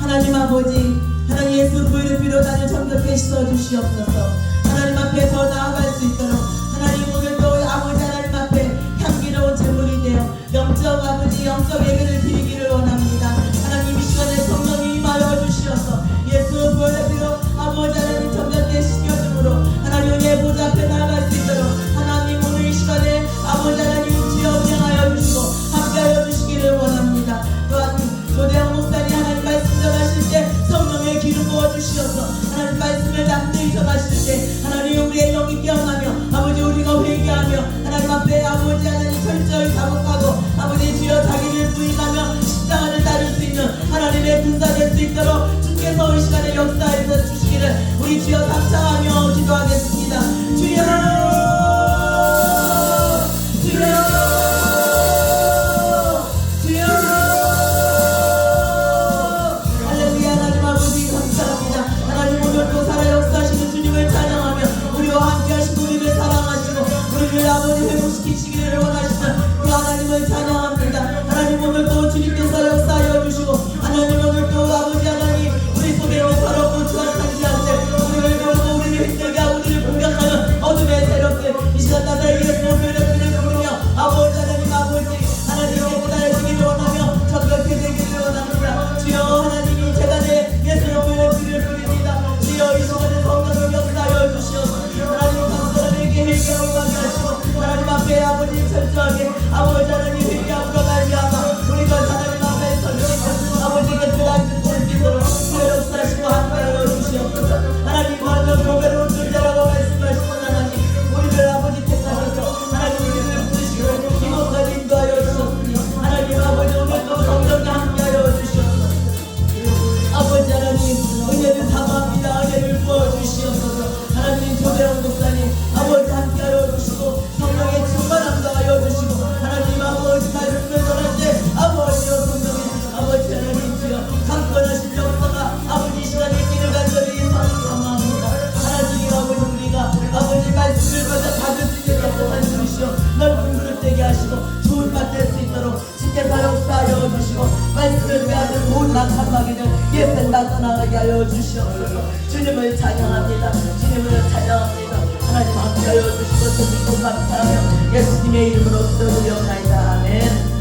하나님 아버지, 하나님 예수 부인의 피로 나를 정결케 씻어주시옵소서. 하나님 앞에 더 나아갈 수 있도록 하나님 오늘도 아버지 하나님 앞에 향기로운 제물이 되어 영적 아버지 영적 예배를 드리기를 원합니다. 하나님 이 시간에 성령이 임하여 주시어서 예수 부인의 피로 아버지 하나님 정결케 시켜주므로 하나님 은혜의 보좌 앞에 나아갈 수 있도록 하나님 오늘 이 시간에 아버지 하나님 주여 운행하여 주시고 함께하여 주시기를 원합니다. 또한 조대영 목사님 하나님 말씀 전하실 때 성령의 기름 부어주시어서 하나님 말씀을 남들이 전하실 때 하나님 우리의 영이 깨어나며 아버지 우리가 회개하며 하나님 앞에 아버지 하나님 철저히 자복하고 아버지 주여 자기를 부인하며 십자가를 따를 수 있는 하나님의 군사 될 수 있도록 주께서 이 시간에 역사해서 주시기를 우리 주여 감사하며 기도하겠습니다. 주여 아버지 회복시키시기를 원하시는 그 하나님을 찬양합니다. 하나님 오늘도 주님께서 역사하여 주시고 하나님 오늘도 아버지 하나님 우리 속에 있는 더럽고 추악한 지한테 우리를 모르고 우리를 힘들게 하고 우리를 공격하는 어둠의 세력들 이 시간 나를 예수 모델을 부르며 아버지 하나님 하나님께 기다려주기를 원하며 정결케 되기를 원합니다. 주여 하나님이 재단에 예수 모델을 부릅니다. 주여 이 시간에 성령을 역사하여 주시옵소서. 하나님 각 사람에게 회개하고 하시고 하나님 앞에 아버지 철저하게 아버지 하나님 회개함으로 말미암아 우리가 하나님 앞에 설치고 아버지께 드라이브 볼 수 있도록 역사하시고 함께하여 주시옵소서. 하나님 완전 교배로운 존재라고 말씀하시고 하나님 우리를 아버지 택하셔서 하나님 우리를 부르시고 이곳까지 인도하여 주셨으니 하나님 아버지 오늘도 성령과 함께하여 주시옵소서. 아버지 하나님 은혜를 사모합니다. 은혜를 부어주시옵소서. 하나님 조대영 목사님 아버지 함께하여 주시고 성령의 충만함도 하여 주시고 하나님 아버지 말씀을 전할 때 아버지여 성령의 아버지 하나님 주여 강건하신 역사가 아버지 시간에 길을 간절히 사모합니다. 하나님 아버지 우리가 아버지 말씀을 받아 받을 수 있게 역사만 주시오 넓은 그릇 되게 하시고 좋은 맛 될 수 있도록 주께서 역사하여 주시고 말씀을 빼앗는 모든 악한 마귀를 예배나 떠나가게 하여 주시옵소서. 주님을 찬양합니다. 주님을 찬양합니다. 하나님 함께하여 주시고 듣고 감사하며 예수님의 이름으로 기도드리옵나이다. 아멘.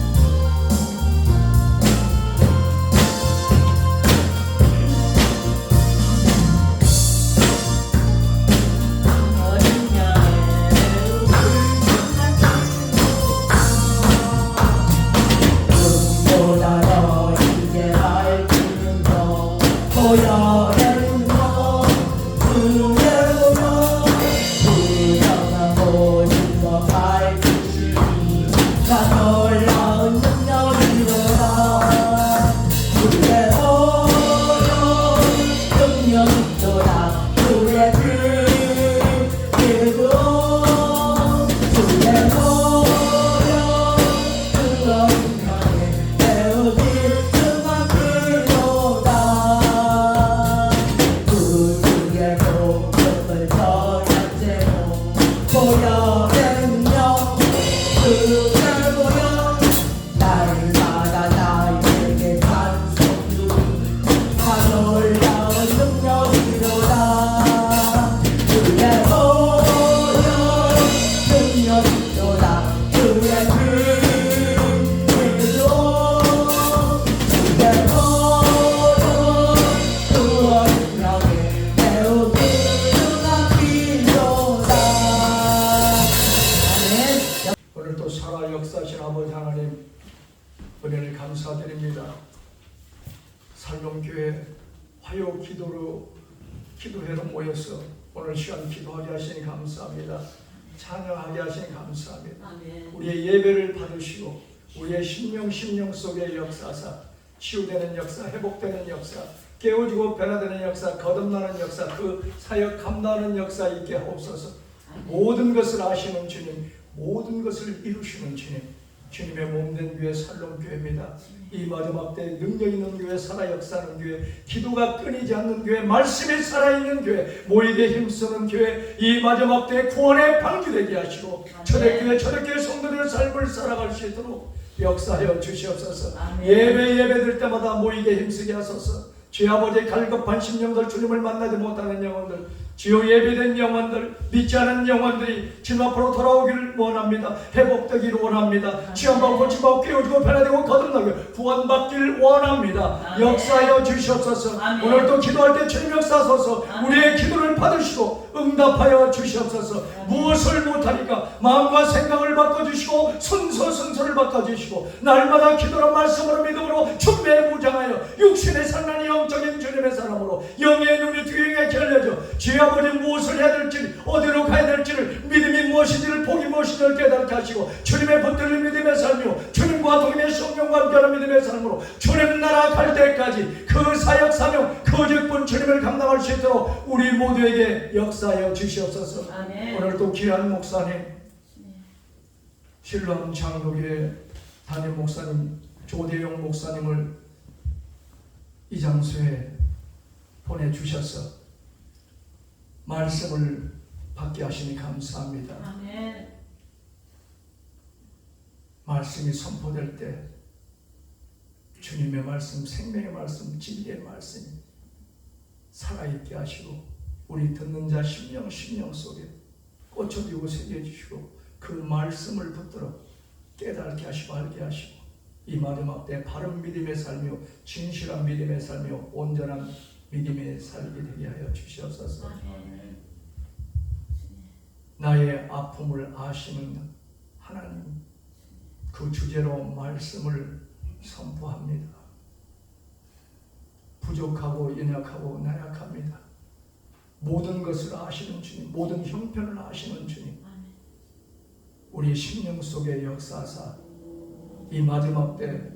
감사드립니다. 살롱교회 화요 기도회로 모여서 오늘 시간 기도하게 하시니 감사합니다. 찬양하게 하시니 감사합니다. 우리의 예배를 받으시고 우리의 심령 속에 역사사 치유되는 역사, 회복되는 역사, 깨어지고 변화되는 역사, 거듭나는 역사, 그 사역 감당하는 역사 있게 하옵소서. 모든 것을 아시는 주님, 모든 것을 이루시는 주님, 주님의 몸된 교회 살롱교회입니다. 이 마지막 때 능력 있는 교회, 살아 역사하는 교회, 기도가 끊이지 않는 교회, 말씀이 살아있는 교회, 모이게 힘쓰는 교회, 이 마지막 때 구원의 방주되게 하시고 초대교회 성도들의 삶을 살아갈 수 있도록 역사하여 주시옵소서. 예배 드릴 때마다 모이게 힘쓰게 하소서. 주의 아버지 갈급한 심령들, 주님을 만나지 못하는 영혼들, 주여 예배된 영혼들, 믿지 않은 영혼들이 주님 앞으로 돌아오기를 원합니다. 회복되기를 원합니다. 치유받고 고침받고 깨어지고 변화되고 거듭나게 구원받기를 원합니다. 아멘. 역사하여 주시옵소서. 아멘. 오늘도 기도할 때 주님 역사하소서. 아멘. 우리의 기도를 받으시고 응답하여 주시옵소서. 아멘. 무엇을 못하니까 마음과 생각을 바꿔주시고 순서를 바꿔주시고 날마다 기도로 말씀으로 믿음으로 준비에 무장하여 육신의 산란이 영적인 주님의 사람으로 영의 눈이 뒤에 결려져 주의 아버지 무엇을 해야 될지 어디로 가야 될지를 믿음이 무엇인지를 복이 무엇인지를 깨닫게 하시고 주님의 붙들린 믿음의 삶이요 주님과 동행의 성령과 함께하는 믿음의 삶으로 주님 나라 갈 때까지 그 사역 사명 그 직분 주님을 감당할 수 있도록 우리 모두에게 역사하여 주시옵소서. 아멘. 오늘도 귀한 목사님 신랑 장로교회 담임 목사님 조대용 목사님을 이 장소에 보내주셔서 말씀을 받게 하시니 감사합니다. 아멘. 말씀이 선포될 때 주님의 말씀, 생명의 말씀, 진리의 말씀이 살아있게 하시고 우리 듣는 자 심령 속에 꽂혀지고 새겨주시고 그 말씀을 붙들어 깨닫게 하시고 알게 하시고 이 마지막 때 바른 믿음의 삶이요 진실한 믿음의 삶이요 온전한 믿음의 살게 되게 하여 주시옵소서. 아멘. 나의 아픔을 아시는 하나님 그 주제로 말씀을 선포합니다. 부족하고 연약하고 나약합니다. 모든 것을 아시는 주님, 모든 형편을 아시는 주님, 우리 심령 속에 역사하사 이 마지막 때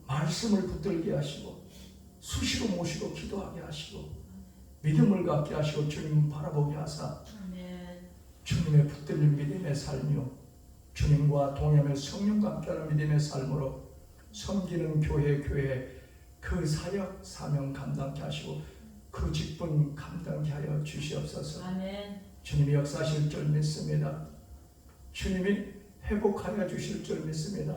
말씀을 붙들게 하시고 수시로 모시고 기도하게 하시고 믿음을 갖게 하시고 주님 바라보게 하사 주님의 붙들린 믿음의 삶이요 주님과 동행하며 성령과 함께하는 믿음의 삶으로 섬기는 교회 그 사역 사명 감당케 하시고 그 직분 감당케 하여 주시옵소서. 아멘. 주님이 역사하실 줄 믿습니다. 주님이 회복하여 주실 줄 믿습니다.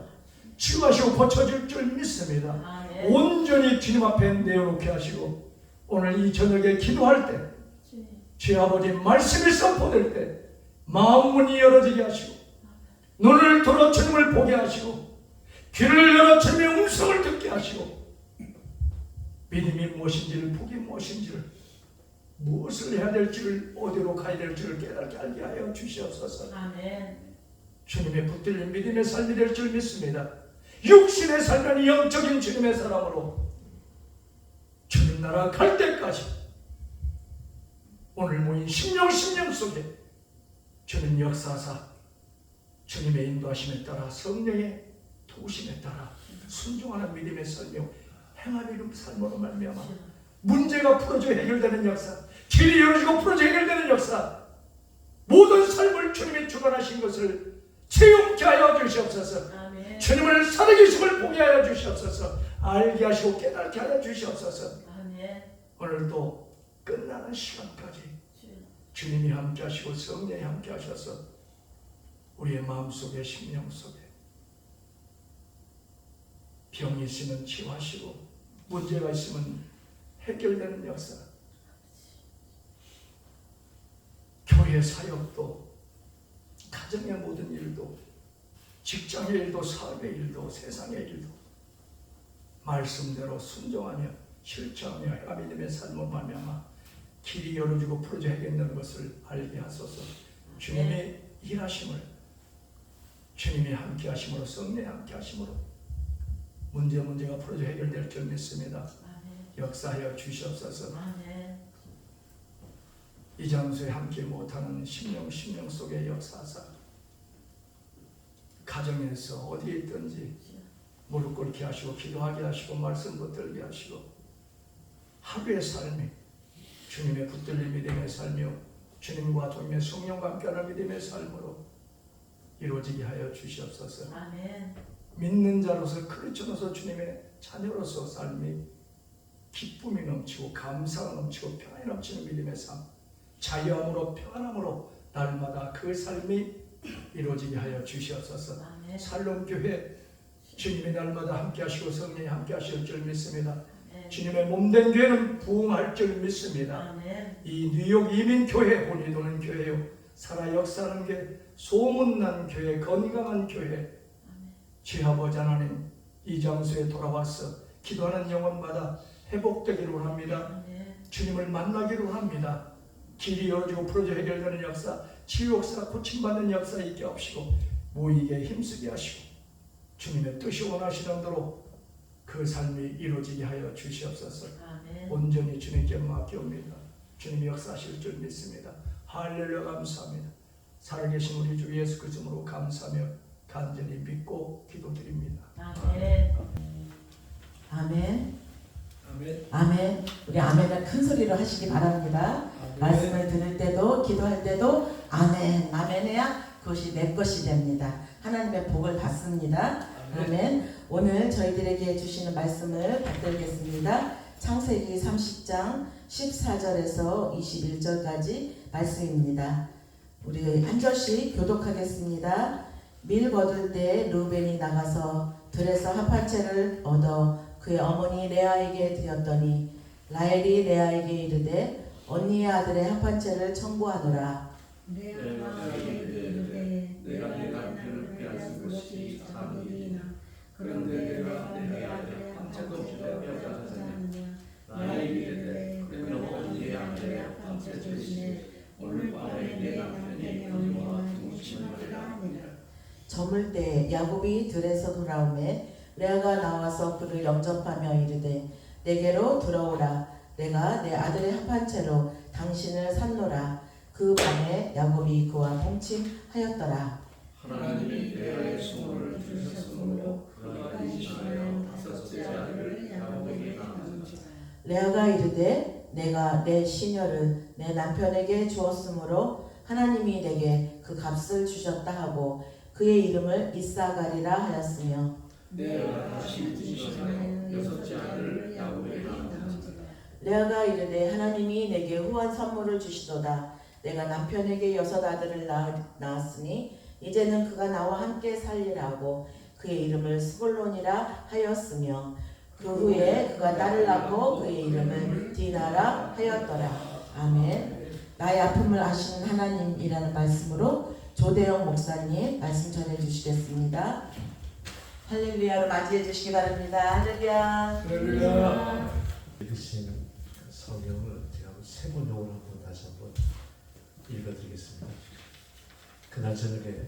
치유하시고 고쳐줄 줄 믿습니다. 아멘. 온전히 주님 앞에 내어놓게 하시고 오늘 이 저녁에 기도할 때 주의 아버지 말씀이 선포될 때 마음 문이 열어지게 하시고 눈을 들어 주님을 보게 하시고 귀를 열어 주님의 음성을 듣게 하시고 믿음이 무엇인지를 복이 무엇인지를 무엇을 해야 될지를 어디로 가야 될지를 깨닫게 알게 하여 주시옵소서. 아멘. 주님의 붙들린 믿음의 삶이 될 줄 믿습니다. 육신의 삶은 영적인 주님의 사람으로 주님 나라 갈 때까지 오늘 모인 심령 속에 주님 역사사 주님의 인도하심에 따라 성령의 도우심에 따라 순종하는 믿음의 삶이요 행함의 삶으로 말미암아 문제가 풀어져 해결되는 역사, 길이 열어지고 풀어져 해결되는 역사, 모든 삶을 주님이 주관하신 것을 체험케 하여 주시옵소서. 아멘. 주님을 살아계심을 보게 하여 주시옵소서. 알게 하시고 깨닫게 하여 주시옵소서. 아멘. 오늘도 끝나는 시간까지 주님이 함께 하시고 성령이 함께 하셔서 우리의 마음속에 심령 속에 병이 있으면 치유하시고 문제가 있으면 해결되는 역사, 교회 사역도 가정의 모든 일도 직장의 일도 사업의 일도 세상의 일도 말씀대로 순종하며 실천하며 해가 믿음의 삶을 말미암아 길이 열어지고 풀어져 해결되는 것을 알게 하소서. 주님이 일하심을 주님이 함께 하심으로 성령이 함께 하심으로 문제가 풀어져 해결될 줄 믿습니다. 역사하여 주시옵소서. 아멘. 이 장소에 함께 못하는 심령 속에 역사하사 가정에서 어디에 있든지 무릎 꿇게 하시고 기도하게 하시고 말씀 붙들게 하시고 하루의 삶이 주님의 붙들린 믿음의 삶이요 주님과 동행의 성령과 함께하는 믿음의 삶으로 이루어지게 하여 주시옵소서. 아멘. 믿는 자로서 크리스천으로서 주님의 자녀로서 삶이 기쁨이 넘치고 감사가 넘치고 평안이 넘치는 믿음의 삶, 자유함으로 평안함으로 날마다 그 삶이 이루어지게 하여 주시옵소서. 아멘. 살롬교회 주님이 날마다 함께 하시고 성령이 함께 하실 줄 믿습니다. 주님의 몸된 교회는 부흥할 줄 믿습니다. 이 뉴욕 이민교회 본이 도는 교회요, 살아 역사하는 교회, 소문난 교회, 건강한 교회, 주의 아버지 하나님, 이 장소에 돌아와서 기도하는 영혼마다 회복되기를 합니다. 주님을 만나기를 합니다. 길이 열어지고 풀어져 해결되는 역사, 치유 역사, 고침받는 역사 있게 하시고 모이게 힘쓰게 하시고 주님의 뜻이 원하시는 대로 그 삶이 이루어지게 하여 주시옵소서. 온전히 주님께 맡겨옵니다. 주님이 역사하실 줄 믿습니다. 할렐루야. 감사합니다. 살아계신 우리 주 예수 그리스도로 감사하며 간절히 믿고 기도드립니다. 아멘. 아멘. 아멘. 아멘. 우리 아멘을 큰 소리로 하시기 바랍니다. 아멘. 말씀을 들을 때도 기도할 때도 아멘. 아멘해야 그것이 내 것이 됩니다. 하나님의 복을 받습니다. 아멘. 오늘 저희들에게 주시는 말씀을 받들겠습니다. 창세기 30장 14절에서 21절까지 말씀입니다. 우리 한 절씩 교독하겠습니다. 밀 거둘 때 르우벤이 나가서 들에서 합한채를 얻어 그의 어머니 레아에게 드렸더니 라헬이 레아에게 이르되 언니의 아들의 합한채를 청구하노라. 내가 이르되 내가 내 남편을 빼앗은 것이 사람이나 그런데 내가 내 아들의 합한채도 빼앗지 않느냐. 라헬이 이르되 그러면 언니의 아들의 합한채 주시되 오늘 밤에 내 남편이 언니와 동침하리라 하니라. 저물 때 야곱이 들에서 돌아오매 레아가 나와서 그를 영접하며 이르되 내게로 들어오라. 내가 내 아들의 합한채로 당신을 샀노라. 그 밤에 야곱이 그와 동침하였더라. 하나님이 레아의 수모를 주셨으므로 그가 임신하여 다섯째 아들을 야곱에게 낳았느니라. 레아가 이르되 내가 내 시녀를 내 남편에게 주었으므로 하나님이 내게 그 값을 주셨다 하고 그의 이름을 이사가리라 하였으며 내가 다시 임신하여 여섯째 아들을 야곱에게 낳았느니라. 레아가 이르되 하나님이 내게 후한 선물을 주시도다. 내가 남편에게 여섯 아들을 낳았으니 이제는 그가 나와 함께 살리라 하고 그의 이름을 스불론이라 하였으며 그 후에 그가 딸을 낳고 그의 이름을 디나라 하였더라. 아멘. 나의 아픔을 아시는 하나님이라는 말씀으로 조대영 목사님 말씀 전해 주시겠습니다. 할렐루야로 맞이해 주시기 바랍니다. 할렐루야. 할렐루야. 읽으신 성경을 제가 세번역으로 한번 다시 한번 읽어드리겠습니다. 그날 저녁에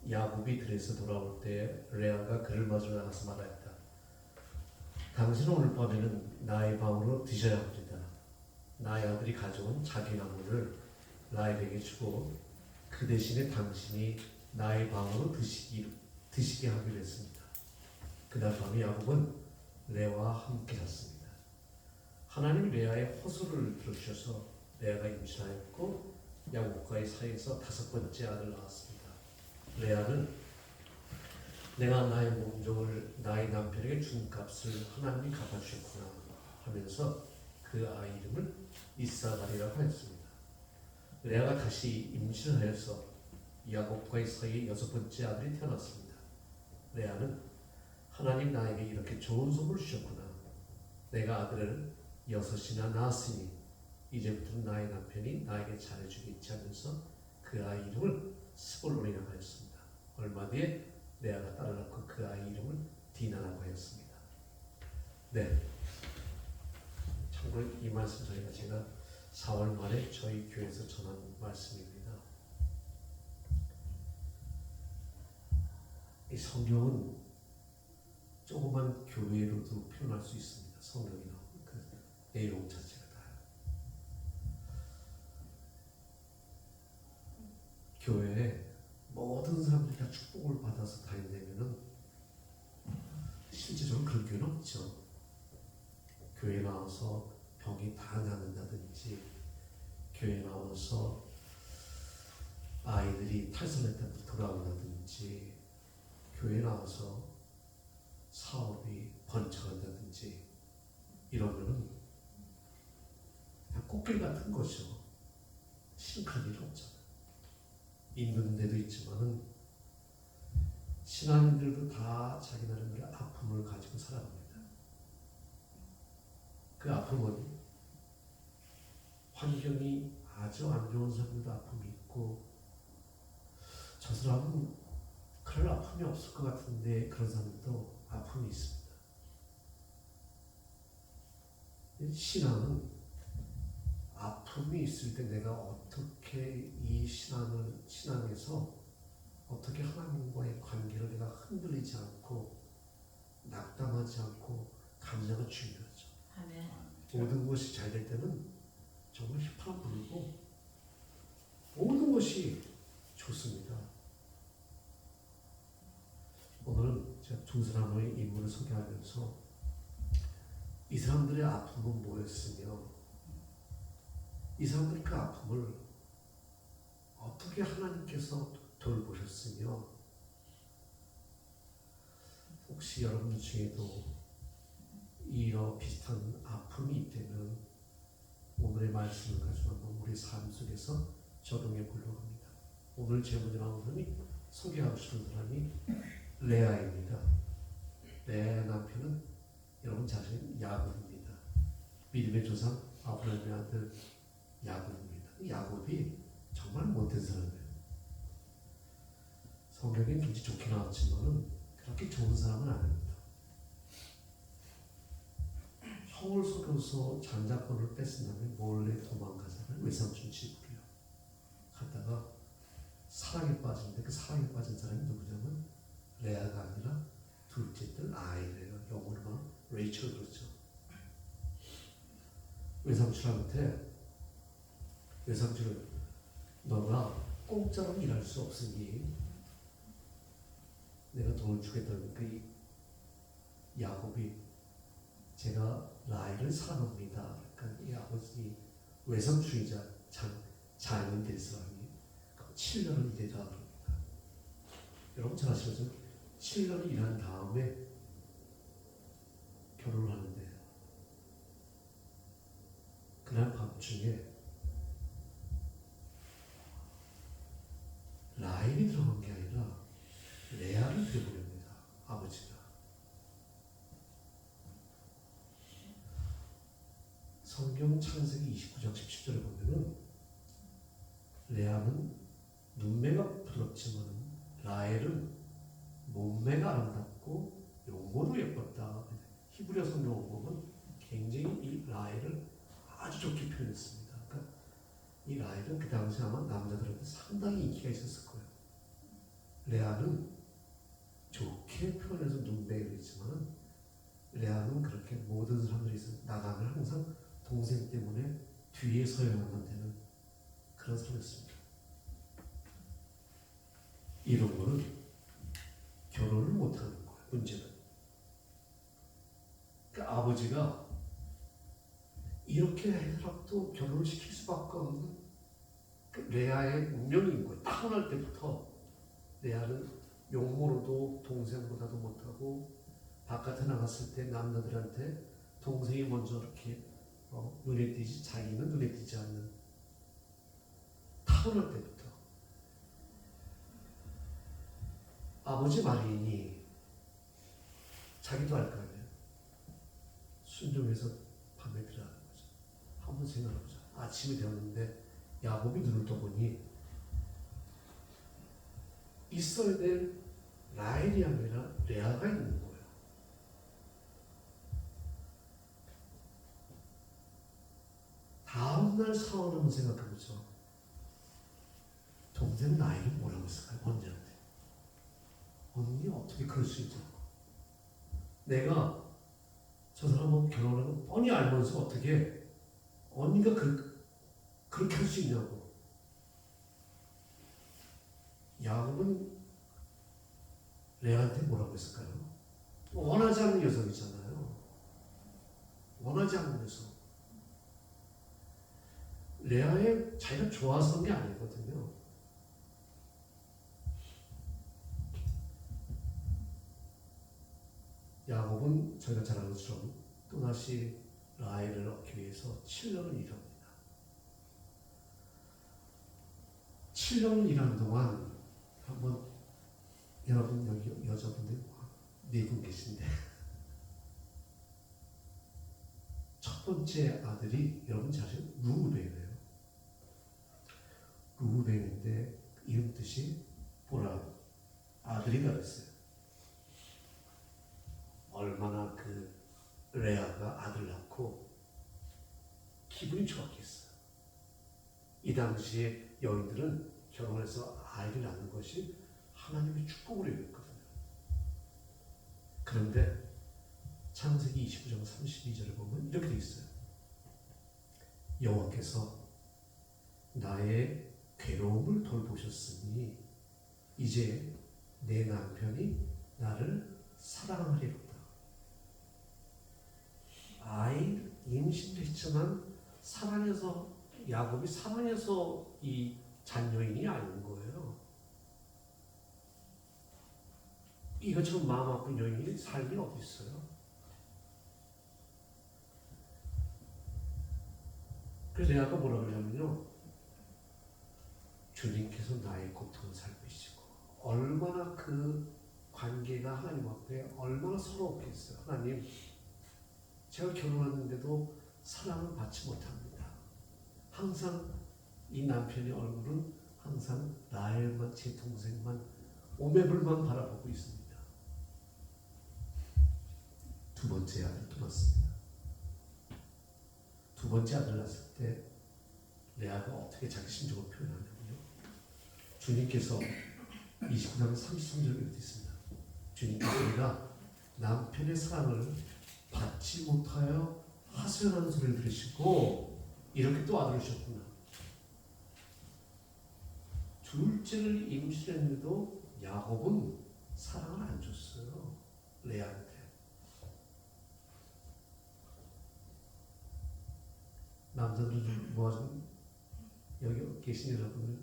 야곱이 들에서 돌아올 때 레아가 그를 맞으러 나가서 말하였다. 당신은 오늘 밤에는 나의 방으로 드셔야 합니다. 나의 아들이 가져온 자기 나무를 라헬에게 주고 그 대신에 당신이 나의 방으로 드시게 하기로 했습니다. 그날 밤에 야곱은 레아와 함께 잤습니다. 하나님이 레아의 호소를 들어주셔서 레아가 임신하였고 야곱과의 사이에서 다섯 번째 아들을 낳았습니다. 레아는 내가 나의 몸종을 나의 남편에게 준 값을 하나님이 갚아주셨구나 하면서 그 아이 이름을 이사가리라고 했습니다. 레아가 다시 임신하여서 야곱과의 사이에 여섯 번째 아들이 태어났습니다. 레아는 하나님 나에게 이렇게 좋은 선물을 주셨구나. 내가 아들을 여섯이나 낳았으니 이제부터는 나의 남편이 나에게 잘해주겠지 하면서 그 아이 이름을 스볼론이라고 하였습니다. 얼마 뒤에 레아가 딸을 낳고 그 아이 이름을 디나라고 하였습니다. 네. 참고로 이 말씀 제가 4월 말에 저희 교회에서 전한 말씀입니다. 이 성경은 조그만 교회로도 표현할 수 있습니다. 성경이 나오는 그 내용 자체가 다. 교회에 모든 사람들이 다 축복을 받아서 다닌다면은 실제적으로 그런 교회는 없죠. 교회 나와서 병이 다 낫는다든지, 교회 나와서 아이들이 탈선했다고 돌아온다든지, 교회 나와서 사업이 번창한다든지 이러면은 그냥 꽃길 같은 거죠. 심각한 일 없잖아요. 있는 데도 있지만은 신앙인들도 다 자기 나름대로 아픔을 가지고 살아갑니다. 그 아픔은 환경이 아주 안 좋은 사람들도 아픔이 있고, 저 사람은 그럴 아픔이 없을 것 같은데 그런 사람들도 아픔이 있습니다. 신앙은 아픔이 있을 때 내가 어떻게 이 신앙에서 어떻게 하나님과의 관계를 내가 흔들리지 않고 낙담하지 않고 감정은 중요하죠. 아멘. 모든 것이 잘 될 때는 정말 휘파람 불고 모든 것이 좋습니다. 오늘은 제가 두 사람의 인물을 소개하면서 이 사람들의 아픔은 뭐였으며 이 사람들이 그 아픔을 어떻게 하나님께서 돌보셨으며 혹시 여러분 중에도 이런 비슷한 아픔이 있다면 오늘의 말씀을 가지고 한번 우리 삶 속에서 적용해 보려고 합니다. 오늘 제목이 나온 사람이 소개하고 싶은 사람이 레아입니다. 레아의 남편은 여러분 잘 아시는 야곱입니다. 믿음의 조상 아브라함의 아들 야곱입니다. 야곱이 정말 못된 사람이에요. 성경에 굉장히 좋게 나왔지만은 그렇게 좋은 사람은 아닙니다. 형을 속여서 장자권을 뺏은 다음에 몰래 도망가자는 외삼촌 집으로요. 갔다가 사랑에 빠지는데 그 사랑에 빠진 사람이 누구냐면 레아가 아니라 둘째 딸 아이래요. 영어로는 레이첼 그렇죠. 외삼촌한테 외삼촌은 너가 공짜로 일할 수 없으니 내가 돈을 주겠다는 그 야곱이 제가 라헬을 사랑합니다. 그러니까 이 아버지 외삼촌이자 자녀는 될 사람이 7년을 일해라 그럽니다. 여러분 잘 아시죠? 7년을 일한 다음에 결혼을 하는데 그날 밤중에 라헬이 들어간 게 아니라 레아를 들여보냅니다. 아버지가. 성경 창세기 29장 17절에 보면은 레아는 눈매가 부럽지만 라헬은 몸매가 아름답고 용모도 예뻤다. 히브리어 성경 보면 굉장히 이 라헬을 아주 좋게 표현했습니다. 그러니까 이 라헬은 그 당시 아마 남자들한테 상당히 인기가 있었을 거예요. 레아는 좋게 표현해서 눈매가 있지만 레아는 그렇게 모든 사람들이 나가면 항상 동생 때문에 뒤에 서야만 되는 그런 사람이었습니다. 이런 거는 결혼을 못하는 거예요. 문제는. 그러니까 아버지가 이렇게 해서라도 결혼을 시킬 수밖에 없는 그 레아의 운명인 거예요. 타고날 때부터 레아는 용모로도 동생보다도 못하고 바깥에 나갔을 때 남자들한테 동생이 먼저 이렇게 눈에 띄지 자기는 눈에 띄지 않는 타고날 때부터 아버지 말이니 자기도 알 거 아니에요. 순종해서 밤에 들어가는 거죠. 한번 생각해보자. 아침이 되었는데 야곱이 눈을 떠보니 있어야 될 라헬이 아니라 레아가 있는 거예요. 다음날 상황을 한번 생각해보죠. 동생 나이를 뭐라고 했을까요? 언니한테. 언니 어떻게 그럴 수 있죠? 내가 저 사람하고 결혼하는 거 뻔히 알면서 어떻게 언니가 그렇게 할 수 있냐고. 야곱은 레아한테 뭐라고 했을까요? 원하지 않는 여성이잖아요. 원하지 않는 여성. 레아의 자기가 좋아서 그런 게 아니거든요. 야곱은 저희가 잘 아는 것처럼 또다시 라헬을 얻기 위해서 7년을 일합니다. 7년을 일하는 동안 한번 여러분 여기 여자분들 4분 계신데 첫 번째 아들이 여러분 잘 아시는 루벤이에요. 루벤인데 이름 뜻이 보라, 아들이다 그랬어요. 얼마나 그 레아가 아들 낳고 기분이 좋았겠어요. 이 당시에 여인들은 결혼해서 아이를 낳는 것이 하나님의 축복으로 여겼거든요. 그런데 창세기 29장 32절을 보면 이렇게 되어 있어요. 여호와께서 나의 괴로움을 돌보셨으니 이제 내 남편이 나를 사랑하리로다. 아이 임신도 했지만 사랑해서, 야곱이 사랑해서 이 잔여인이 아닌 거예요. 이것처럼 마음 아픈 여인이 삶이 어디 있어요? 그래서 내가 뭐라 그러냐면요, 주님께서 나의 고통을 살피시고 얼마나 그 관계가 하나님 앞에 얼마나 서러웠겠어요. 하나님, 제가 결혼했는데도 사랑을 받지 못합니다. 항상 이 남편의 얼굴은 항상 나엘만, 제 동생만, 오매불만 바라보고 있습니다. 두 번째 아들 또 낳습니다. 두 번째 아들 낳았을 때 레아가 어떻게 자기 심정을 표현하냐면요, 주님께서 29장 33절에 이렇게 있습니다. 주님께서 내가 남편의 사랑을 받지 못하여 하소연하는 소리를 들으시고 이렇게 또 아들을 주셨구나. 둘째를 임신했는데도 야곱은 사랑을 안 줬어요, 레아한테. 남자들은 뭐하죠? 여기 계신 여러분은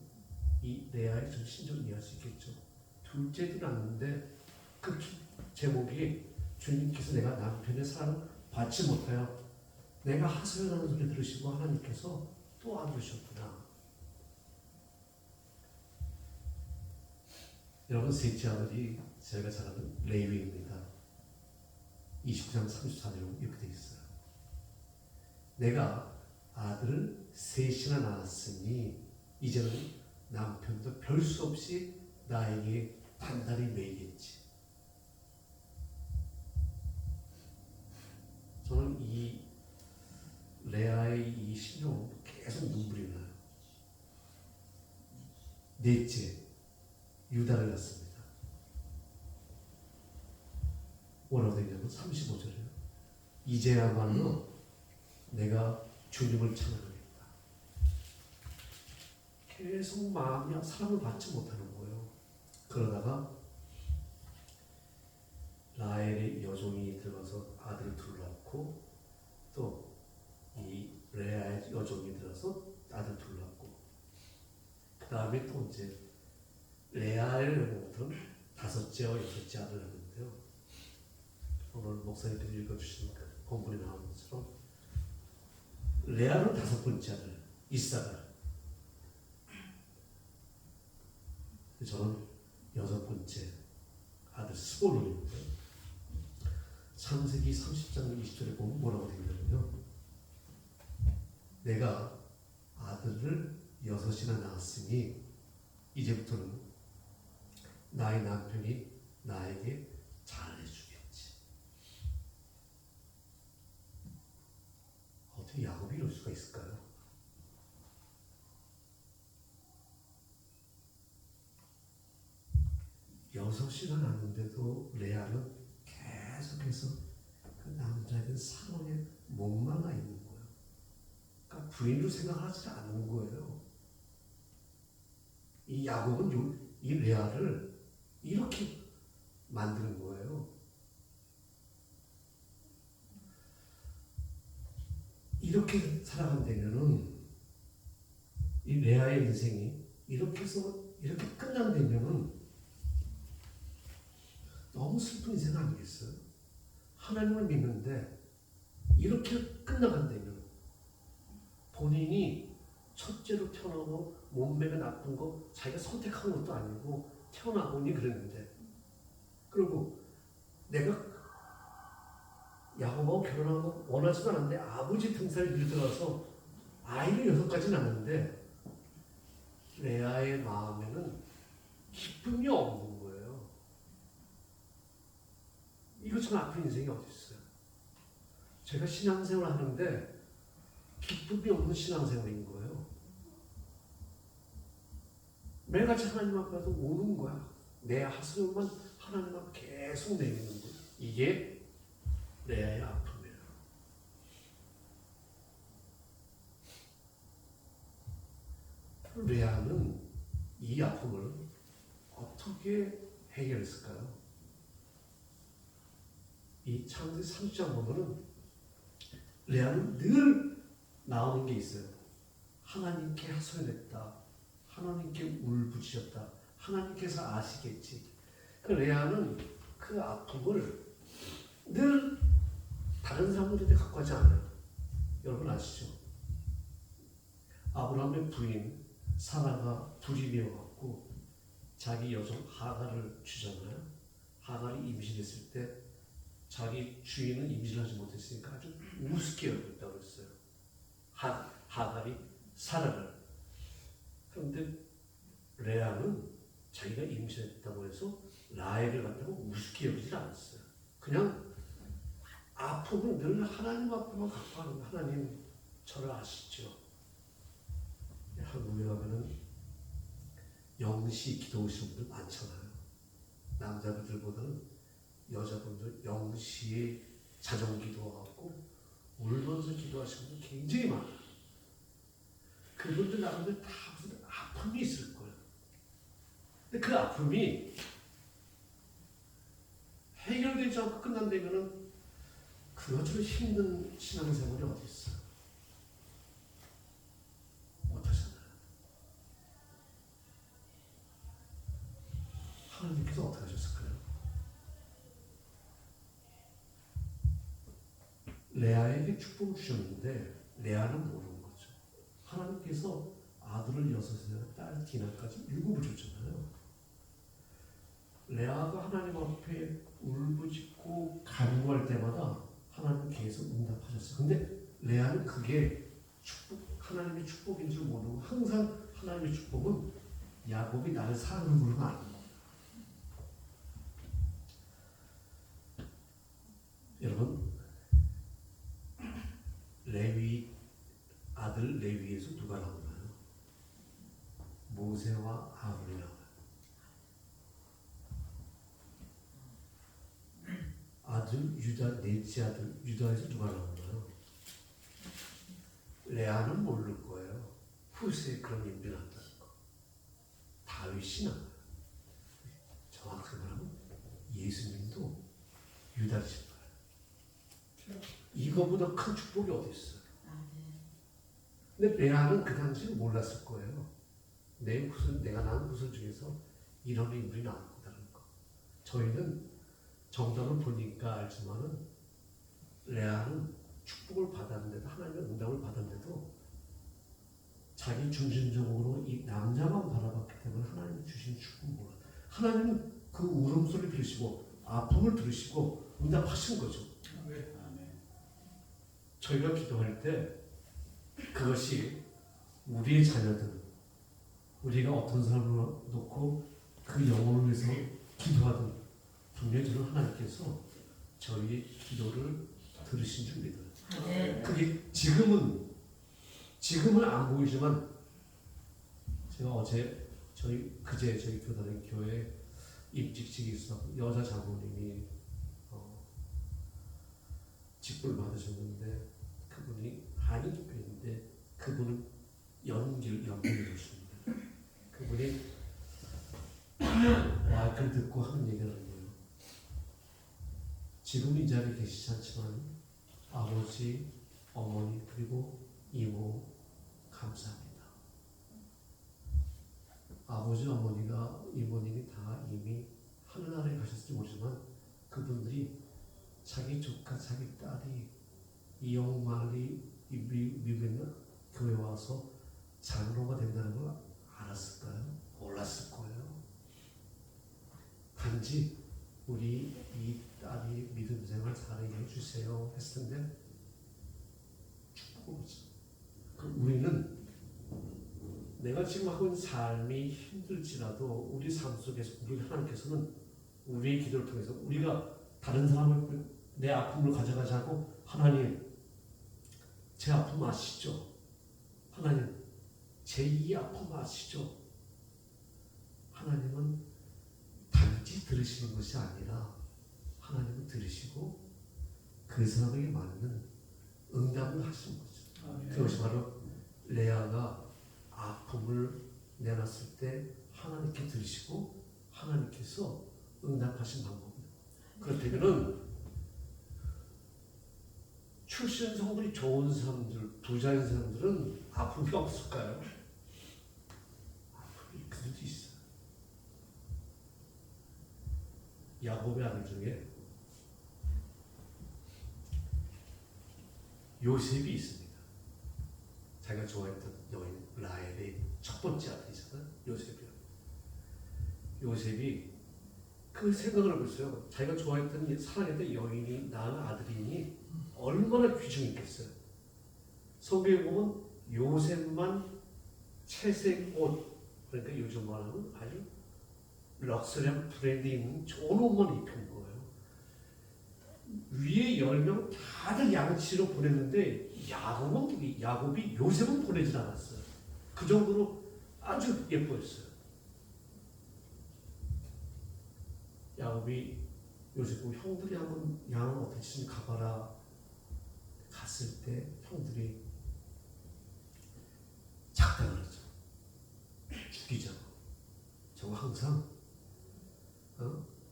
이 레아의 좀 심정을 이해할 수 있겠죠. 둘째도 낳는데 그 제목이 주님께서 내가 남편의 사랑을 받지 못하여 내가 하소연하는 소리 들으시고 하나님께서 또 아들을 주셨구나. 여러분, 셋째 아들이 저희가 잘 아는 레위입니다. 29장 34절에 이렇게 되어 있어요. 내가 아들을 셋이나 낳았으니 이제는 남편도 별 수 없이 나에게 단단히 매이겠지. 저는 이 레아의 이 심정은 계속 눈물이 나요. 넷째, 유다를 낳습니다. 뭐라고 되냐면 35절에요. 이제야말로 내가 주님을 찬양하겠다. 계속 마음이 사랑을 받지 못하는 거예요. 그러다가 라헬의 여종이 들어가서 아들을 둘 낳고 또 이 레아의 여종이 들어서 아들 둘 낳고 그 다음에 또 이제 레아를부터는 다섯째와 여섯째 아들 낳는데요. 오늘 목사님께서 읽어주신 그 본문에 나오는 것처럼 레아는 다섯 번째 아들 이사갈, 저는 여섯 번째 아들 스볼론인데 창세기 30장 20절에 보면 뭐라고 되어 있냐면요, 내가 아들을 여섯이나 낳았으니 이제부터는 나의 남편이 나에게 잘해주겠지. 어떻게 야곱이 이럴 수가 있을까요? 여섯이나 낳았는데도 레아는 계속해서 그 남자에 대한 사랑에 목말라 있는 거예요. 그러니까 부인으로 생각하지 않는 거예요. 이 야곱은 이 레아를 이렇게 만드는 거예요. 이렇게 살아간다면은 이 레아의 인생이 이렇게 해서 이렇게 끝난다면은 너무 슬픈 인생 아니겠어요? 하나님을 믿는데 이렇게 끝나간다면 본인이 첫째로 태어나고 몸매가 나쁜 거 자기가 선택한 것도 아니고 태어나보니 그랬는데, 그리고 내가 야곱하고 결혼한 거 원하지도 않았는데 아버지 등살이 밀들어서 아이를 6가지 낳았는데 레아의 마음에는 기쁨이 없는 거예요. 이것처럼 아픈 인생이 어디 있어요? 제가 신앙생활 하는데 기쁨이 없는 신앙생활인 거예요. 매일같이 하나님 앞에서 우는 거야. 내 하소연만 하나님 앞에 계속 내미는 거예요. 이게 레아의 아픔이에요. 레아는 이 아픔을 어떻게 해결했을까요? 이 창세기 30장 보면은 레아는 늘 나오는 게 있어요. 하나님께 하소연했다. 하나님께 울부짖었다. 하나님께서 아시겠지. 그 레아는 그 아픔을 늘 다른 사람들한테 갖고 가지 않아요. 여러분 아시죠? 아브라함의 부인 사라가 불이 되어갖고 자기 여종 하갈을 주잖아요. 하갈이 임신했을 때 자기 주인은 임신하지 못했으니까 아주 우습게 여겼다고 했어요. 하갈이 사라를. 그런데 레아는 자기가 임신했다고 해서 라헬을 갖다가 우습게 여기지 않았어요. 그냥 아픔은 늘 하나님 앞에만 갖고 가는 거예요. 하나님 저를 아시죠? 한국에 가면은 영시 기도 오시는 분들 많잖아요. 남자분들보다는 여자분들 영시에 자정 기도하고 울면서 기도하시는 분들 굉장히 많아요. 그분들 나름대로 다 무슨 아픔이 있을 거예요. 근데 그 아픔이 해결되지 않고 끝난다면은 그것처럼 힘든 신앙생활이 어디 있어요? 못하잖아요. 하나님께서 어떻게 하셨을까요? 레아에게 축복을 주셨는데 레아는 모르는 거죠. 하나님께서 아들을 6에 딸 디나까지 7을 줬잖아요. 레아가 하나님 앞에 울부짖고 간구할 때마다 하나님 계속 응답하셨어요. 근데 레아는 그게 하나님의 축복인 줄 모르고 항상 하나님의 축복은 야곱이 나를 사랑하는 걸로 아는 거예요. 여러분, 레위 아들 레위에서 누가 나오나요? 모세와 아론이 나와요. 아들 유다 넷째 아들 유다에서 누가 나오나요? 레아는 모를 거예요. 후세에 그런 인물이 나온다는 거. 다윗이 나와요. 정확하게 말하면 예수님도 유다 집안. 이거보다 큰 축복이 어디 있어요? 근데 레아는 그 당시에 몰랐을 거예요. 내가 낳은 후손 중에서 이런 인물이 나올 거라는 거. 저희는 정답을 보니까 알지만은 레아는 축복을 받았는데도 하나님의 응답을 받았는데도 자기 중심적으로 이 남자만 바라봤기 때문에 하나님이 주신 축복을 몰라. 하나님은 그 울음소리 들으시고 아픔을 들으시고 응답하신 거죠. 저희가 기도할 때 그것이 우리의 자녀들, 우리가 어떤 사람을 놓고 그 영혼을 위해서 기도하든 분명히 저는 하나님께서 저희의 기도를 들으신 줄 믿어요. 그게 지금은 안 보이지만 제가 어제 그제 저희 교단의 교회 임직식이 있어 여자 장로님이 직분을 받으셨는데 그분이 한인교회인데 그분은 연결이 좋습니다. 그분이 와이프를 듣고 하는 얘기를 하는 거예요. 지금 이 자리에 계시지 않지만 아버지, 어머니 그리고 이모 감사합니다. 아버지, 어머니가 이모님이 다 이미 하늘나라에 가셨을지 모르지만 그분들이 자기 조카, 자기 딸이 이영만이 미국에 있는 교회 와서 장로가 된다는 걸 알았을까요? 몰랐을 거예요. 단지 우리 이 딸이 믿음 생활 잘하게 해주세요. 하세요 했을 텐데 축복을 하죠. 우리는 내가 지금 하고 있는 삶이 힘들지라도 우리 삶 속에서 우리 하나님께서는 우리의 기도를 통해서 우리가 다른 사람을 내 아픔을 가져가지 않고 하나님 제 아픔 아시죠? 하나님 제 이 아픔 아시죠? 하나님은 단지 들으시는 것이 아니라 하나님은 들으시고 그 사람에게 맞는 응답을 하시는 거죠. 그것이 바로 레아가 아픔을 내놨을 때 하나님께 들으시고 하나님께서 응답하신 방법이에요. 그렇다면은 출신 성분이 좋은 사람들, 부자인 사람들은 아픔이 없을까요? 아픔이 그들도 있어요. 야곱의 아들 중에 요셉이 있습니다. 자기가 좋아했던 여인 라헬의 첫 번째 아들이잖아요. 요셉이 그 생각을 하고 있어요. 자기가 좋아했던 사랑했던 여인이 낳은 아들이니 얼마나 귀중이 있겠어요. 성경에 보면 요셉만 채색 옷, 그러니까 요즘 말하면 아주 럭셔리한 브랜드 있는 좋은 옷만 입힌 거예요. 위에 10명 다들 양치로 보냈는데 야곱이 요셉은 보내질 않았어요. 그 정도로 아주 예뻐했어요. 야곱이 요셉 보고 형들이 한번 양을 어떻게 좀 가봐라. 갔을 때 형들이 작다 그러죠. 죽이자고. 저거 항상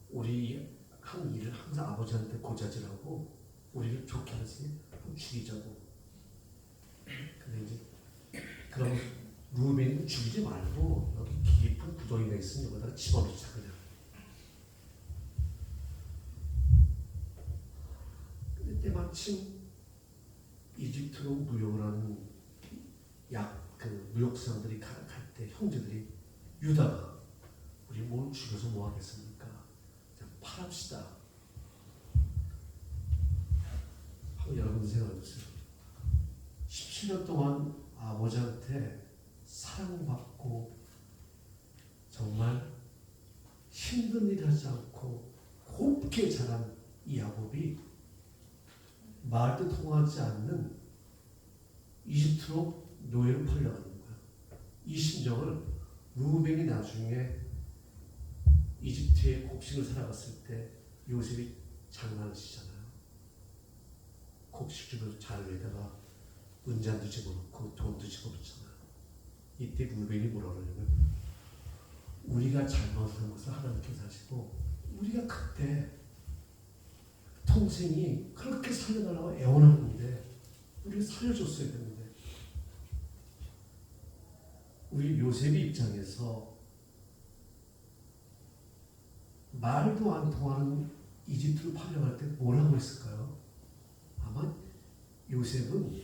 우리 한 일을 항상 아버지한테 고자질하고 우리를 좋게 하지 죽이자고. 근데 이제 그럼 루벤은 죽이지 말고 여기 깊은 구덩이가 있으면 여기다가 집어넣자 그냥. 근데 때마침 이집트로 무역을 하는 무역 사람들이 갈 때 형제들이 유다가 우리 뭘 죽여서 뭐 하겠습니까? 그냥 팔합시다. 한번 여러분 생각해보세요. 17년 동안 아버지한테 사랑받고 정말 힘든 일 하지 않고 곱게 자란 이 야곱이 말도 통하지 않는 이집트로 노예로 팔려가는 거야. 이 심정을 루벤이 나중에 이집트의 곡식을 살아갔을 때 요셉이 장난을 치잖아요. 곡식 주면서 자루에다가 은잔도 집어넣고 돈도 집어넣잖아요. 이때 루벤이 뭐라 그러냐면 우리가 잘못한 것을 하나님께서 하시고 우리가 그때 동생이 그렇게 살려달라고 애원하는데 우리가 살려줬어야 되는데 우리 요셉의 입장에서 말도 안 통하는 이집트로 팔려갈 때 뭐라고 했을까요? 아마 요셉은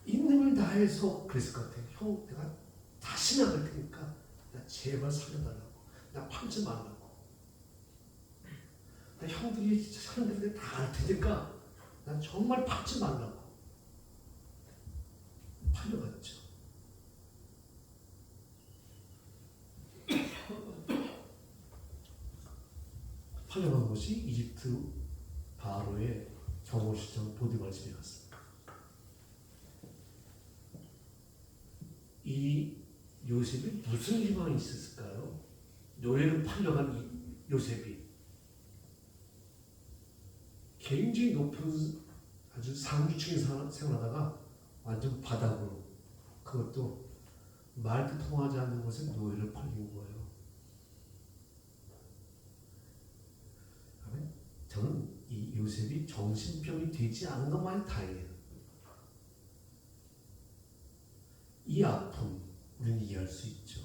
있는 걸 다해서 그랬을 것 같아요. 형, 내가 다시 나갈 테니까 나 제발 살려달라고. 나 팔지 말라고. 나 형들이 사람들이 다 알 테니까 난 정말 팔지 말라고. 팔려갔죠. 팔려간 것이 이집트 바로의 경호실장 보디발 집에 갔습니다. 이 요셉이 무슨 희망이 있었을까요? 노예로 팔려간 이 요셉이 굉장히 높은 아주 상류층에 생활하다가 완전 바닥으로, 그것도 말도 통하지 않는 곳에 노예를 팔린 거예요. 저는 이 요셉이 정신병이 되지 않은 것만이 다행이에요. 이 아픔 우리는 이해할 수 있죠.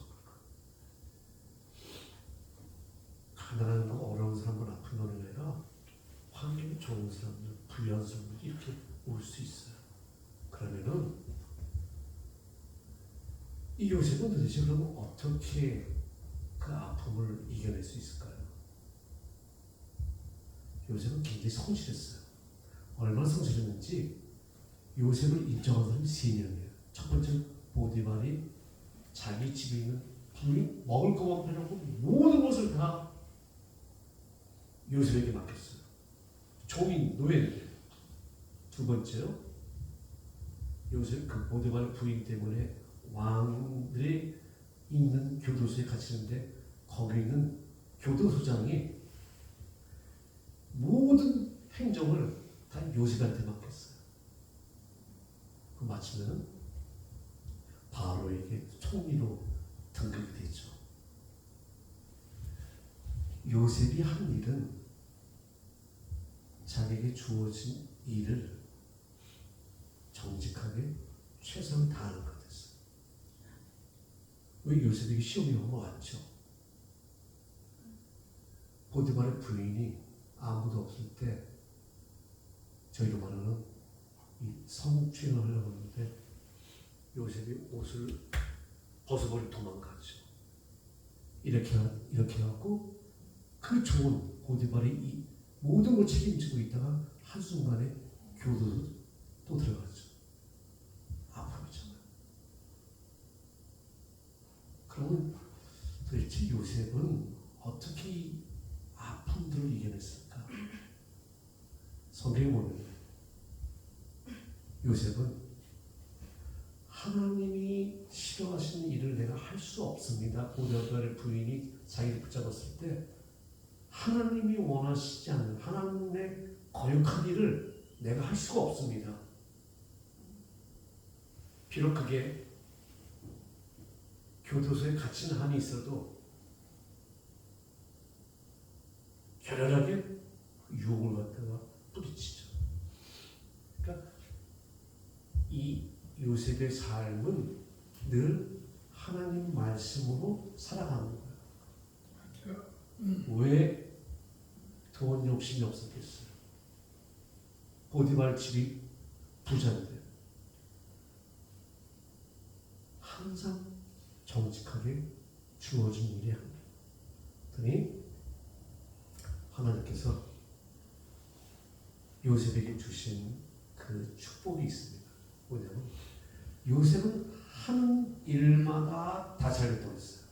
가난한 거 어려운 사람은 아픈 거는 아니라 환경이 좋은 사람들, 부유한 사람들이 이렇게 올 수 있어요. 그러면은 이 요셉은 도대체 그러면 어떻게 그 아픔을 이겨낼 수 있을까요? 요셉은 굉장히 성실했어요. 얼마나 성실했는지 요셉을 인정한 사람이 3명이에요. 첫 번째 보디발이 자기 집에 있는 부인 먹을 것만 빼놓고 모든 것을 다 요셉에게 맡겼어요. 종인 노예인데. 두 번째요, 요셉 그 보디발 부인 때문에 왕들이 있는 교도소에 갇히는데 거기 있는 교도소장이 모든 행정을 다 요셉한테 맡겼어요. 그 마치면 바로에게 총리로 등극이 되죠. 요셉이 한 일은 자기에게 주어진 일을 정직하게 최선을 다하는 것이었어요. 왜 요셉에게 시험이 왔죠? 보디발의 부인이 아무도 없을 때 저희로 말하는 이 성추행을 하려고 하는데 요셉이 옷을 벗어버리고 도망가죠. 이렇게 하고 그 좋은 보디발이 이 모든 걸 책임지고 있다가 한순간에 교도로 또 들어가죠. 아픔이잖아요. 그러면 도대체 요셉은 어떻게 이 아픔들을 이겨냈을까? 성경에 보면 요셉은 하나님이 싫어하시는 일을 내가 할 수 없습니다. 보디발의 부인이 자기를 붙잡았을 때 하나님이 원하시지 않는 하나님의 거룩한 일을 내가 할 수가 없습니다. 비록 그게 교도소에 갇힌 한이 있어도 결연하게 유혹을 갖다가 뿌리치죠. 그러니까 이 요셉의 삶은 늘 하나님 말씀으로 살아가는 거예요. 왜 돈 욕심이 없었겠어요? 보디발 집이 부자인데 항상 정직하게 주어진 일이 합니다. 그랬더니 하나님께서 요셉에게 주신 그 축복이 있습니다. 뭐냐면 요셉은 하는 일마다 다 잘 됐다고 했어요.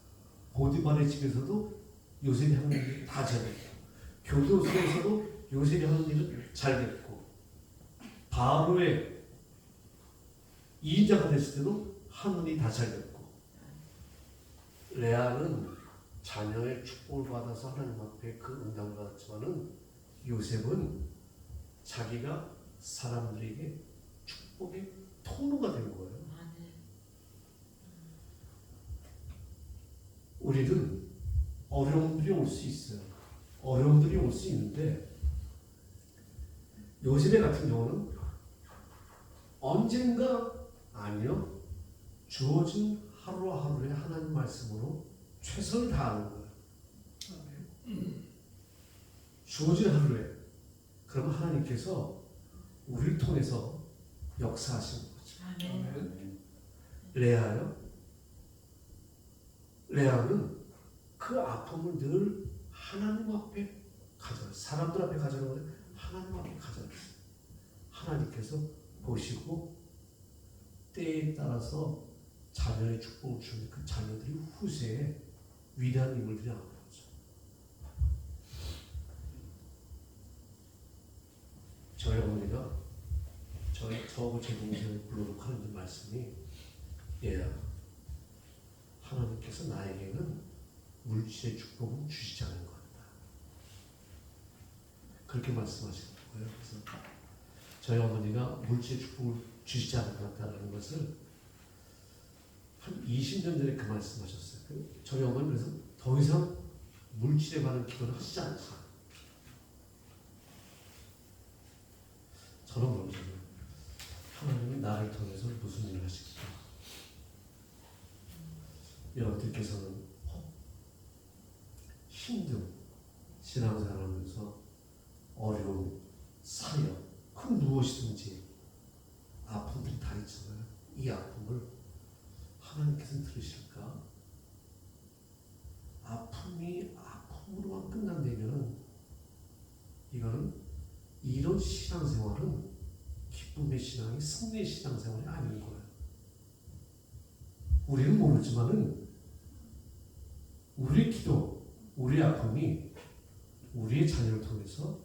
보디발의 집에서도 요셉이 하는 일이 다 잘 됐고, 교도소에서도 요셉이 하는 일은 잘 됐고, 바로의 2인자가 됐을 때도 하는 일이 다 잘 됐고, 레아는 자녀의 축복을 받아서 하나님 앞에 그 응답을 받았지만은 요셉은 자기가 사람들에게 축복의 통로가 된 거예요. 우리는 어려움들이 올 수 있어요. 어려움들이 올 수 있는데 요셉의 같은 경우는 언젠가 아니요, 주어진 하루하루의 하나님 말씀으로 최선을 다하는 거예요. 주어진 하루에. 그럼 하나님께서 우리를 통해서 역사하시는 거죠. 레아는 그 아픔을 늘 하나님 앞에 가져요. 사람들 앞에 가져는 거예요. 하나님 앞에 가져놨어요. 하나님께서 보시고 때에 따라서 자녀의 축복을 주는 그 자녀들이 후세에 위대한 인물들이 나오는 거죠. 저희 어머니가 저하고 제 동생을 불러놓고 하는 말씀이, 얘야, 하나님께서 나에게는 물질의 축복은 주시지 않은 것 같다. 그렇게 말씀하시는 거예요. 그래서 저희 어머니가 물질의 축복을 주시지 않은 것 같다는 것을 한 20년 전에 그 말씀하셨어요. 저희 어머니 그래서 더 이상 물질에 관한 기도를 하시지 않았어요. 저는 모르죠. 하나님이 나를 통해서 무슨 일을 하실까? 여러분들께서는 힘든 신앙생활하면서 어려운 사역, 그 무엇이든지 아픔들이 다 있잖아요. 이 아픔을 하나님께서는 들으실까? 아픔이 아픔으로만 끝난다면 이거는 이런 신앙생활은 기쁨의 신앙이 승리의 신앙생활이 아닌 거예요. 우리는 모르지만은 우리의 기도, 우리의 아픔이 우리의 자녀를 통해서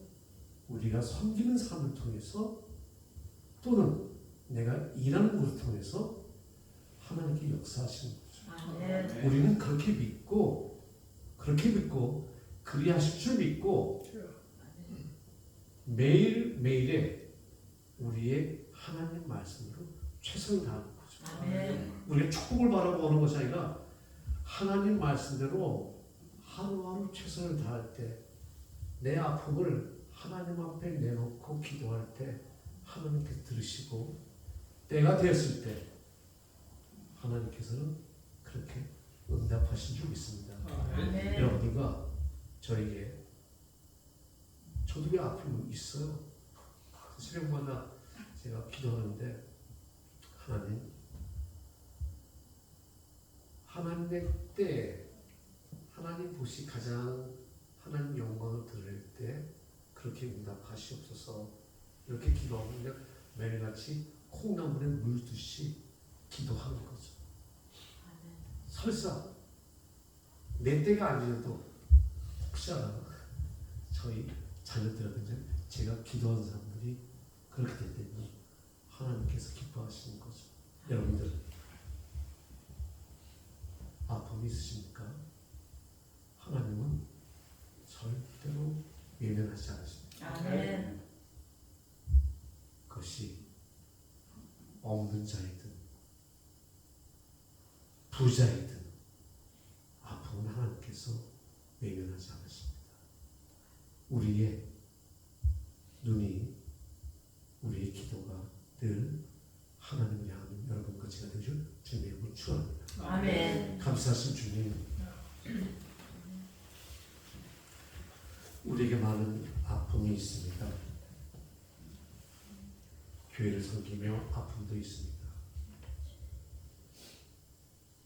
우리가 섬기는 삶을 통해서 또는 내가 일하는 것을 통해서 하나님께 역사하시는 거죠. 우리는 그렇게 믿고 그리하실 줄 믿고 매일매일에 우리의 하나님 말씀으로 최선을 다하는 거죠. 우리가 축복을 바라보는 것이 아니라 하나님 말씀대로 하루하루 최선을 다할 때 내 아픔을 하나님 앞에 내놓고 기도할 때 하나님께서 들으시고 때가 되었을 때 하나님께서는 그렇게 응답하신 줄 믿습니다. 여러분들과 저에게 저도 왜 아픔이 있어요. 새벽마다 제가 기도하는데 하나님의 때 하나님 보시 가장 하나님 영광을 들을 때 그렇게 응답하시옵소서 이렇게 기도하면 매일같이 콩나물에 물듯이 기도하는 거죠. 설사 내 때가 아니어도 혹시 알아 저희 자녀들한테 제가 기도한 사람들이 그렇게 됐다면 하나님께서 기뻐하시는 거죠. 여러분들 아픔이 있으십니까? 하나님은 절대로 외면하지 않으십니다. 그것이 없는 자이든 부자이든 아픔은 하나님께서 외면하지 않으십니다. 우리의 눈이 우리의 기도가 늘 하나님을 향하는 여러분과 제가 되줄 주님의 이름으로 축원합니다. 감사하신 주님, 우리에게 많은 아픔이 있습니다. 교회를 섬기며 아픔도 있습니다.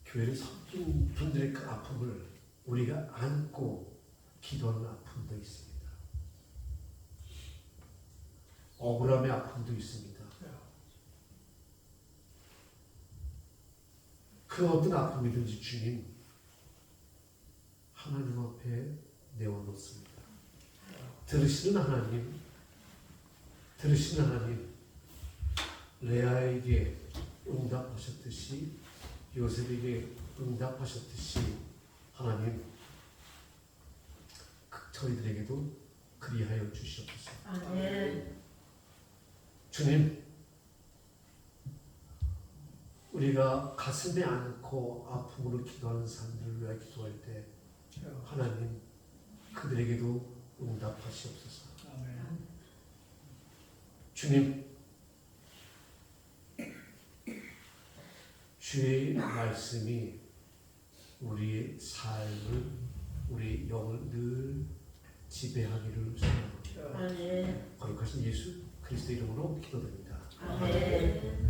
교회를 섬긴 분들의 그 아픔을 우리가 안고 기도하는 아픔도 있습니다. 억울함의 아픔도 있습니다. 그 어떤 아픔이든지 주님 하나님 앞에 내어놓습니다. 들으시는 하나님 레아에게 응답하셨듯이 요셉에게 응답하셨듯이 하나님 저희들에게도 그리하여 주시옵소서. 주님, 우리가 가슴에 안고 아픔으로 기도하는 사람들을 위하여 기도할 때 하나님 그들에게도 응답하시옵소서. 주님, 주의 말씀이 우리의 삶을, 우리의 영을 늘 지배하기를 소원합니다. 거룩하신 예수 그리스도 이름으로 기도드립니다. 아멘.